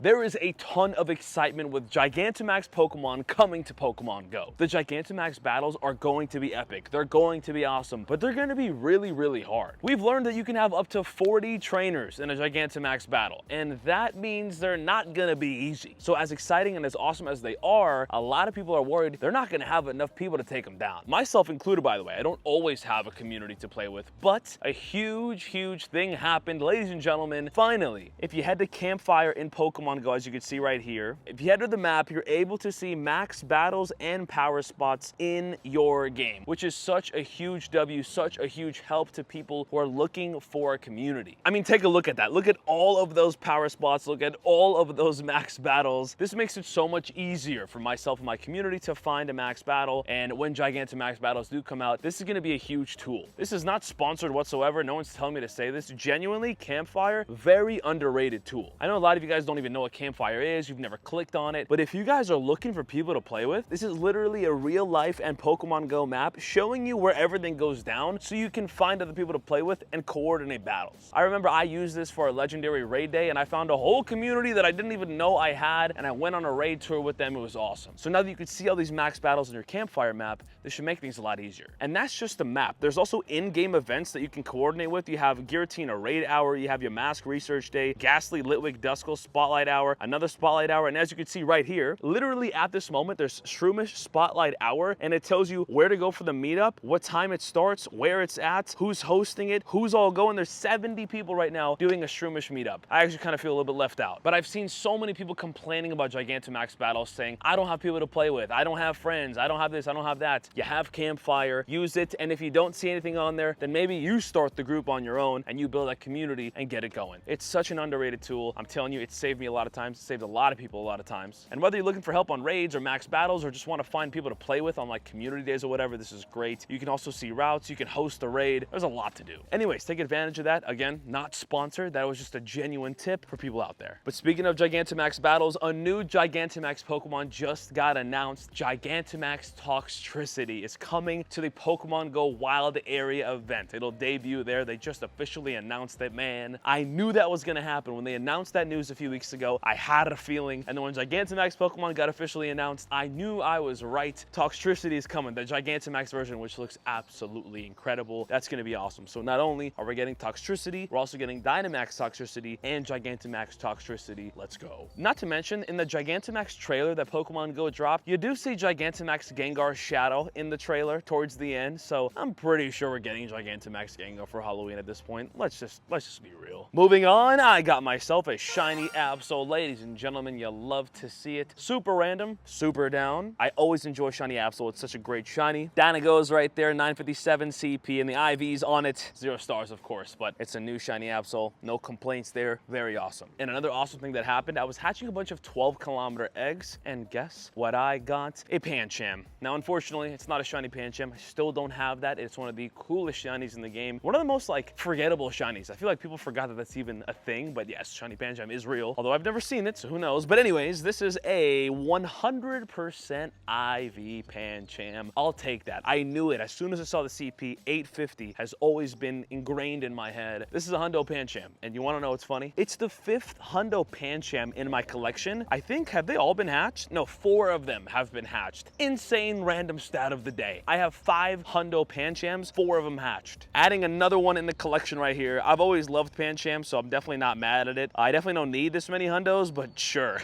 There is a ton of excitement with Gigantamax Pokemon coming to Pokemon Go. The Gigantamax battles are going to be epic. They're going to be awesome, but they're going to be really, really hard. We've learned that you can have up to 40 trainers in a Gigantamax battle, and that means they're not going to be easy. So as exciting and as awesome as they are, a lot of people are worried they're not going to have enough people to take them down. Myself included, by the way. I don't always have a community to play with, but a huge, huge thing happened, ladies and gentlemen. Finally, if you head to Campfire in Pokemon Go, as you can see right here, if you head to the map, you're able to see max battles and power spots in your game, which is such a huge W, such a huge help to people who are looking for a community. I mean, take a look at that. Look at all of those power spots. Look at all of those max battles. This makes it so much easier for myself and my community to find a max battle. And when Gigantamax battles do come out, this is going to be a huge tool. This is not sponsored whatsoever. No one's telling me to say this. Genuinely, Campfire, very underrated tool. I know a lot of you guys don't even know what Campfire is. You've never clicked on it. But if you guys are looking for people to play with, this is literally a real life and Pokemon Go map showing you where everything goes down so you can find other people to play with and coordinate battles. I remember I used this for a legendary raid day and I found a whole community that I didn't even know I had, and I went on a raid tour with them. It was awesome. So now that you can see all these max battles in your Campfire map, this should make things a lot easier. And that's just the map. There's also in-game events that you can coordinate with. You have Giratina Raid Hour, you have your Mask Research Day, Ghastly Litwick Duskull Spotlight Hour, another Spotlight Hour, and as you can see right here, literally at this moment, there's Shroomish Spotlight Hour, and it tells you where to go for the meetup, what time it starts, where it's at, who's hosting it, who's all going. There's 70 people right now doing a Shroomish meetup. I actually kind of feel a little bit left out, but I've seen so many people complaining about Gigantamax battles saying, I don't have people to play with, I don't have friends, I don't have this, I don't have that. You have Campfire, use it, and if you don't see anything on there, then maybe you start the group on your own and you build a community and get it going. It's such an underrated tool. I'm telling you, it saved me a lot of times. It saved a lot of people a lot of times. And whether you're looking for help on raids or max battles or just want to find people to play with on like community days or whatever, this is great. You can also see routes, you can host a raid. There's a lot to do. Anyways, take advantage of that. Again, not sponsored. That was just a genuine tip for people out there. But speaking of Gigantamax battles, a new Gigantamax Pokemon just got announced. Gigantamax Toxtricity is coming to the Pokemon Go Wild Area event. It'll debut there. They just officially announced it, man. I knew that was gonna happen. When they announced that news a few weeks ago, I had a feeling. And then when Gigantamax Pokemon got officially announced, I knew I was right. Toxtricity is coming, the Gigantamax version, which looks absolutely incredible. That's gonna be awesome. So not only are we getting Toxtricity, we're also getting Dynamax Toxtricity and Gigantamax Toxtricity. Let's go. Not to mention, in the Gigantamax trailer that Pokemon Go dropped, you do see Gigantamax Gengar's shadow in the trailer towards the end. So I'm pretty sure we're getting Gigantamax Gengar for Halloween at this point. Let's just be real. Moving on, I got myself a shiny Absol. Ladies and gentlemen, you love to see it. Super random, super down. I always enjoy shiny Absol. It's such a great shiny. Danago's right there, 957 CP, and the IV's on it. 0 stars, of course, but it's a new shiny Absol. No complaints there. Very awesome. And another awesome thing that happened, I was hatching a bunch of 12-kilometer eggs, and guess what I got? A Pancham. Now, unfortunately, it's not a shiny Pancham. I still don't have that. It's one of the coolest shinies in the game. One of the most, like, forgettable shinies. I feel like people forgot that that's even a thing, but yes, shiny Pancham is real. Although I've never seen it, so who knows? But anyways, this is a 100% IV Pancham. I'll take that. I knew it. As soon as I saw the CP, 850 has always been ingrained in my head. This is a hundo Pancham, and you want to know what's funny? It's the 5th hundo Pancham in my collection. I think, have they all been hatched? No, 4 of them have been hatched. Insane random stat of the day. I have 5 hundo Panchams, 4 of them hatched. Adding another one in the collection right here. I've always loved Pancham, so I'm definitely not mad at it. I definitely don't need this many hundos, but sure.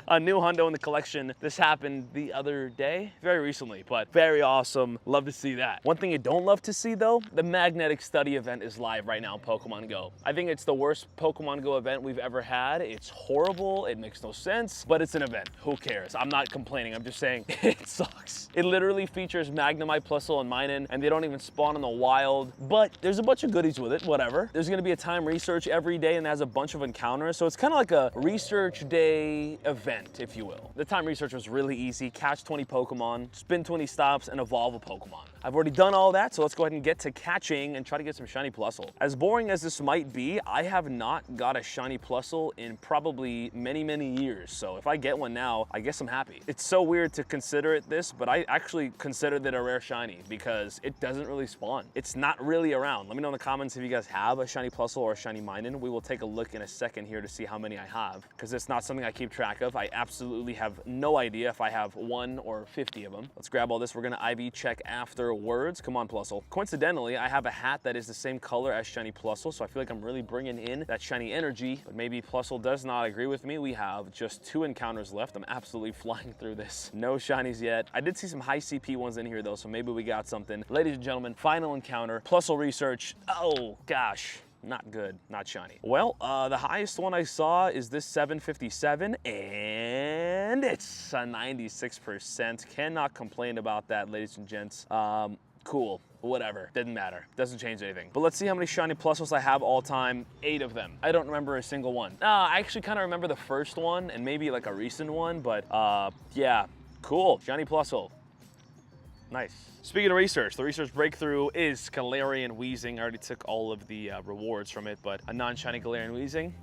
A new hundo in the collection. This happened the other day, very recently, but very awesome. Love to see that. One thing you don't love to see though, the magnetic study event is live right now in Pokemon Go. I think it's the worst Pokemon Go event we've ever had. It's horrible, it makes no sense, but it's an event. Who cares? I'm not complaining, I'm just saying it sucks. It literally features Magnemite, Plusle, and Minun, and they don't even spawn in the wild, but there's a bunch of goodies with it, whatever. There's gonna be a time research every day and it has a bunch of encounters, so it's kind of like a research day event, if you will. The time research was really easy. Catch 20 Pokemon, spin 20 stops, and evolve a Pokemon. I've already done all that, so let's go ahead and get to catching and try to get some shiny Plusle. As boring as this might be, I have not got a shiny Plusle in probably many, many years, so if I get one now, I guess I'm happy. It's so weird to consider it this, but I actually considered it a rare shiny because it doesn't really spawn. It's not really around. Let me know in the comments if you guys have a shiny Plusle or a shiny Minun. We will take a look in a second here to see how many I have. because it's not something I keep track of. I absolutely have no idea if I have 1 or 50 of them. Let's grab all this. We're gonna IV check afterwards. Come on, Plusle. Coincidentally, I have a hat that is the same color as Shiny Plusle, so I feel like I'm really bringing in that shiny energy, but maybe Plusle does not agree with me. We have just 2 encounters left. I'm absolutely flying through this. No shinies yet. I did see some high CP ones in here though, so maybe we got something. Ladies and gentlemen, final encounter. Plusle research. Oh gosh. Not good, not shiny. Well, the highest one I saw is this 757, and it's a 96%. Cannot complain about that, ladies and gents. Cool, whatever, didn't matter, doesn't change anything. But let's see how many shiny Plusles I have all time. 8 of them. I don't remember a single one. I actually kind of remember the first one and maybe like a recent one, but yeah, cool, shiny Plusle. Nice. Speaking of research, the research breakthrough is Galarian Weezing. I already took all of the rewards from it, but a non-shiny Galarian Weezing.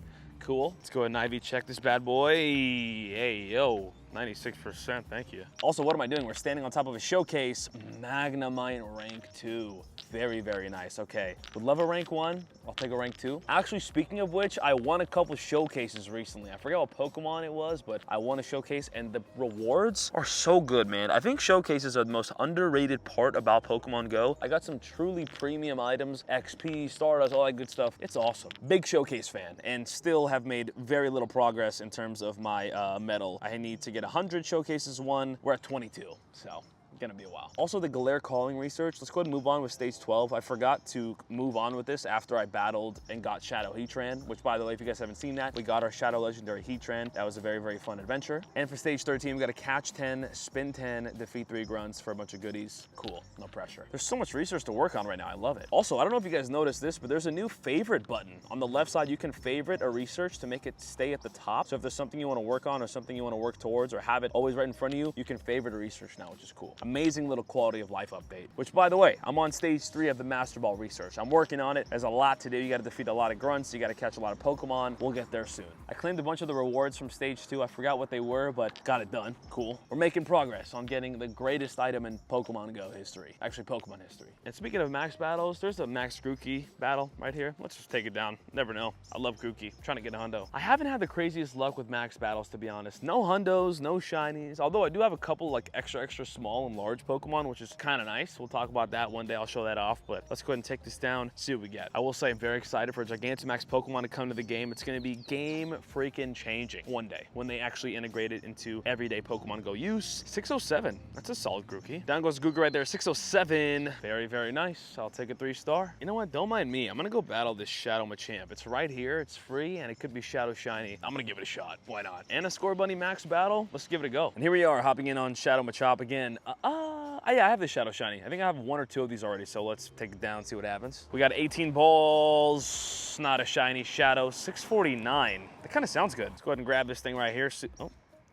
Cool. Let's go ahead and IV check this bad boy. Hey, yo. 96%, thank you. Also, what am I doing? We're standing on top of a showcase. Magnemite rank 2. Very, very nice. Okay, would love a rank 1. I'll take a rank 2. Actually, speaking of which, I won a couple showcases recently. I forget what Pokemon it was, but I won a showcase and the rewards are so good, man. I think showcases are the most underrated part about Pokemon Go. I got some truly premium items, XP, Stardust, all that good stuff. It's awesome. Big showcase fan, and still have made very little progress in terms of my medal. I need to get 100 showcases won. We're at 22, so gonna be a while. Also, the Galare calling research. Let's go ahead and move on with stage 12. I forgot to move on with this after I battled and got Shadow Heatran, which, by the way, if you guys haven't seen that, we got our Shadow Legendary Heatran. That was a very, very fun adventure. And for stage 13, we got to catch 10, spin 10, defeat 3 grunts for a bunch of goodies. Cool, no pressure. There's so much research to work on right now. I love it. Also, I don't know if you guys noticed this, but there's a new favorite button. On the left side, you can favorite a research to make it stay at the top. So if there's something you want to work on or something you want to work towards or have it always right in front of you, you can favorite a research now, which is cool. Amazing little quality of life update. Which, by the way, I'm on stage 3 of the Master Ball research. I'm working on it. There's a lot to do. You got to defeat a lot of grunts. You got to catch a lot of Pokemon. We'll get there soon. I claimed a bunch of the rewards from stage 2. I forgot what they were, but got it done. Cool. We're making progress on getting the greatest item in Pokemon Go history. Actually, Pokemon history. And speaking of max battles, there's a Max Grookey battle right here. Let's just take it down. Never know. I love Grookey. I'm trying to get a hundo. I haven't had the craziest luck with max battles, to be honest. No hundos, no shinies. Although I do have a couple like extra small and large Pokemon, which is kind of nice. We'll talk about that one day. I'll show that off, but let's go ahead and take this down, see what we get. I will say I'm very excited for Gigantamax Pokemon to come to the game. It's going to be game freaking changing one day when they actually integrate it into everyday Pokemon Go use. 607. That's a solid Grookey. Down goes Google right there. 607. Very, very nice. I'll take a 3-star. You know what? Don't mind me. I'm going to go battle this Shadow Machamp. It's right here. It's free, and it could be Shadow Shiny. I'm going to give it a shot. Why not? And a Score Bunny Max battle. Let's give it a go. And here we are, hopping in on Shadow Machamp again. Yeah, I have the Shadow Shiny. I think I have 1 or 2 of these already, so let's take it down and see what happens. We got 18 balls, not a shiny Shadow, 649. That kind of sounds good. Let's go ahead and grab this thing right here.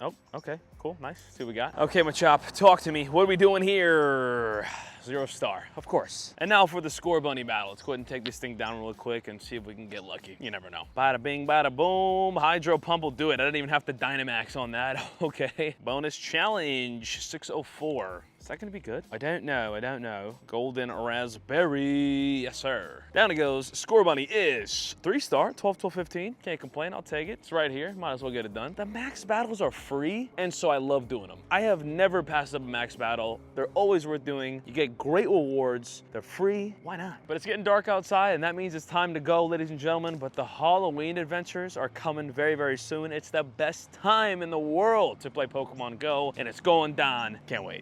Oh, okay, cool, nice. See what we got. Okay, Machop, talk to me. What are we doing here? 0-star, of course. And now for the Score Bunny battle. Let's go ahead and take this thing down real quick and see if we can get lucky. You never know. Bada bing, bada boom. Hydro Pump will do it. I didn't even have to Dynamax on that. Okay. Bonus challenge, 604. Is that gonna be good? I don't know. Golden Raspberry, yes sir. Down it goes. Score Bunny is 3-star, 12, 12, 15. Can't complain, I'll take it. It's right here, might as well get it done. The max battles are free, and so I love doing them. I have never passed up a max battle. They're always worth doing. You get great rewards, they're free, why not? But it's getting dark outside, and that means it's time to go, ladies and gentlemen, but the Halloween adventures are coming very, very soon. It's the best time in the world to play Pokemon Go, and it's going down. Can't wait.